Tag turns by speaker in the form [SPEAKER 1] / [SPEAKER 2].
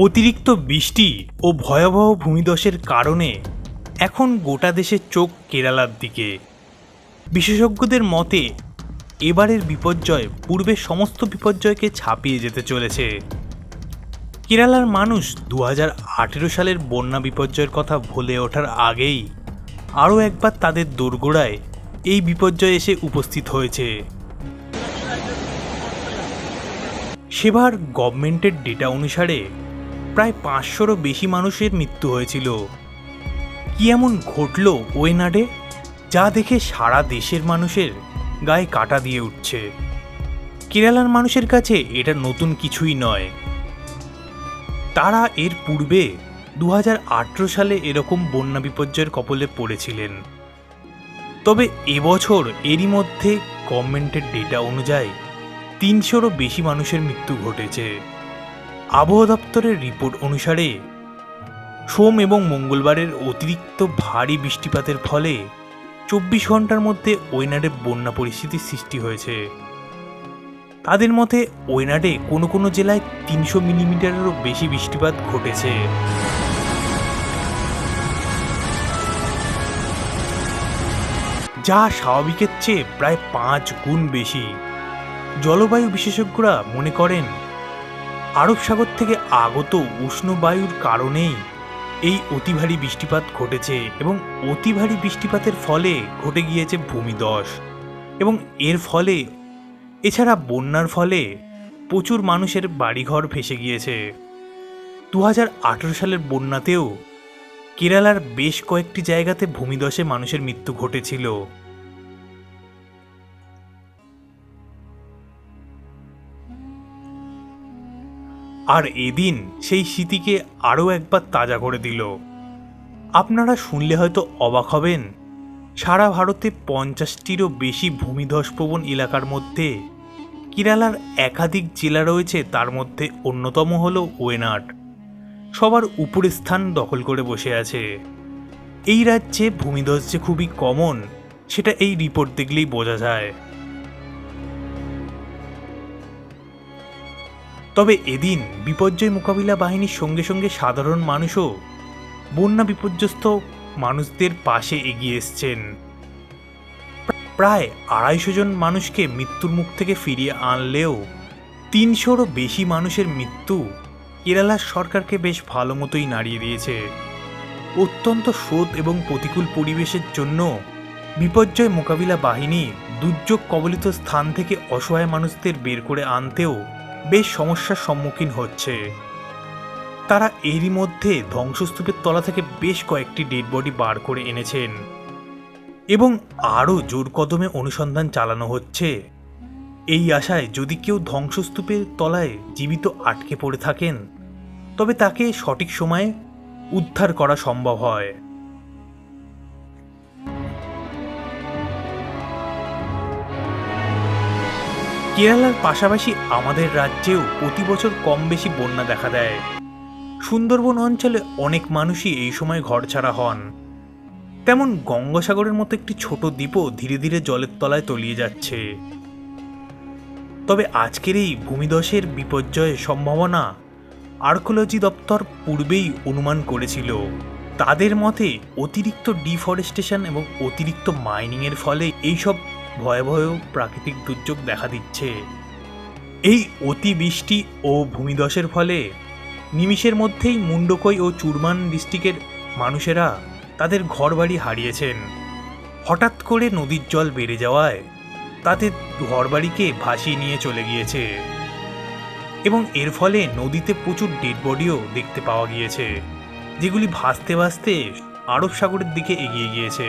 [SPEAKER 1] অতিরিক্ত বৃষ্টি ও ভয়াবহ ভূমিধসের কারণে এখন গোটা দেশের চোখ কেরালার দিকে। বিশেষজ্ঞদের মতে এবারের বিপর্যয় পূর্বের সমস্ত বিপর্যয়কে ছাপিয়ে যেতে চলেছে। কেরালার মানুষ 2018 সালের বন্যা বিপর্যয়ের কথা ভুলে ওঠার আগেই আরও একবার তাদের দোরগোড়ায় এই বিপর্যয় এসে উপস্থিত হয়েছে। সেবার গভর্নমেন্টের ডেটা অনুসারে প্রায় 500রও বেশি মানুষের মৃত্যু হয়েছিল। কি এমন ঘটল ওয়েনাডে, যা দেখে সারা দেশের মানুষের গায়ে কাঁটা দিয়ে উঠছে? কেরালার মানুষের কাছে এটা নতুন কিছুই নয়। তারা এর পূর্বে 2018 সালে এরকম বন্যা বিপর্যয়ের কবলে পড়েছিলেন। তবে এবছর এরই মধ্যে গভর্নমেন্টের ডেটা অনুযায়ী 300রও বেশি মানুষের মৃত্যু ঘটেছে। আবহাওয়া দপ্তরের রিপোর্ট অনুসারে সোম এবং মঙ্গলবারের অতিরিক্ত ভারী বৃষ্টিপাতের ফলে 24 ঘন্টার মধ্যে ওয়েনাডে বন্যা পরিস্থিতির সৃষ্টি হয়েছে। তাদের মতে ওয়েনাডে কোনো কোনো জেলায় 300 মিলিমিটারেরও বেশি বৃষ্টিপাত ঘটেছে। যা স্বাভাবিকের চেয়ে প্রায় 5 গুণ বেশি। জলবায়ু বিশেষজ্ঞরা মনে করেন আরব সাগর থেকে আগত উষ্ণ বায়ুর কারণেই এই অতি ভারী বৃষ্টিপাত ঘটেছে এবং অতি ভারী বৃষ্টিপাতের ফলে ঘটে গিয়েছে ভূমিধস। এবং এর ফলে এছাড়া বন্যার ফলে প্রচুর মানুষের বাড়িঘর ভেসে গিয়েছে। 2018 সালের বন্যাতেও কেরালার বেশ কয়েকটি জায়গাতে ভূমিধসে মানুষের মৃত্যু ঘটেছিল। আর এদিন সেই স্মৃতিকে আরও একবার তাজা করে দিল। আপনারা শুনলে হয়তো অবাক হবেন, সারা ভারতে 50টিরও বেশি ভূমিধসপ্রবণ এলাকার মধ্যে কেরালার একাধিক জেলা রয়েছে। তার মধ্যে অন্যতম হল ওয়েনাড, সবার উপরে স্থান দখল করে বসে আছে। এই রাজ্যে ভূমিধস যে খুবই কমন সেটা এই রিপোর্ট দেখলেই বোঝা যায়। তবে এদিন বিপর্যয় মোকাবিলা বাহিনীর সঙ্গে সঙ্গে সাধারণ মানুষও বন্যা বিপর্যস্ত মানুষদের পাশে এগিয়ে এসছেন। প্রায় 250 জন মানুষকে মৃত্যুর মুখ থেকে ফিরিয়ে আনলেও 300রও বেশি মানুষের মৃত্যু কেরালার সরকারকে বেশ ভালো মতোই নাড়িয়ে দিয়েছে। অত্যন্ত স্রোত এবং প্রতিকূল পরিবেশের জন্য বিপর্যয় মোকাবিলা বাহিনী দুর্যোগ কবলিত স্থান থেকে অসহায় মানুষদের বের করে আনতেও বেশ সমস্যার সম্মুখীন হচ্ছে। তারা এরই মধ্যে ধ্বংসস্তূপের তলা থেকে বেশ কয়েকটি ডেড বডি বার করে এনেছেন এবং আরও জোর কদমে অনুসন্ধান চালানো হচ্ছে এই আশায় যদি কেউ ধ্বংসস্তূপের তলায় জীবিত আটকে পড়ে থাকেন তবে তাকে সঠিক সময়ে উদ্ধার করা সম্ভব হয়। কেরালার পাশাপাশি আমাদের রাজ্যেও প্রতি বছর কম বেশি বন্যা দেখা দেয়। সুন্দরবন অঞ্চলে অনেক মানুষই এই সময় ঘরছাড়া হন। তেমন গঙ্গাসাগরের মতো একটি ছোট দ্বীপও ধীরে ধীরে জলের তলায় তলিয়ে যাচ্ছে। তবে আজকের এই ভূমিধসের বিপর্যয়ের সম্ভাবনা আর্কোলজি দপ্তর পূর্বেই অনুমান করেছিল। তাদের মতে অতিরিক্ত ডিফরেস্টেশন এবং অতিরিক্ত মাইনিংয়ের ফলে এইসব ভয়াবহ প্রাকৃতিক দুর্যোগ দেখা দিচ্ছে। এই অতিবৃষ্টি ও ভূমিধসের ফলে নিমিষের মধ্যেই মুন্ডকই ও চুরমান ডিস্ট্রিক্টের মানুষেরা তাদের ঘরবাড়ি হারিয়েছেন। হঠাৎ করে নদীর জল বেড়ে যাওয়ায় তাদের ঘরবাড়িকে ভাসিয়ে নিয়ে চলে গিয়েছে এবং এর ফলে নদীতে প্রচুর ডেড বডিও দেখতে পাওয়া গিয়েছে, যেগুলি ভাসতে ভাসতে আরব সাগরের দিকে এগিয়ে গিয়েছে।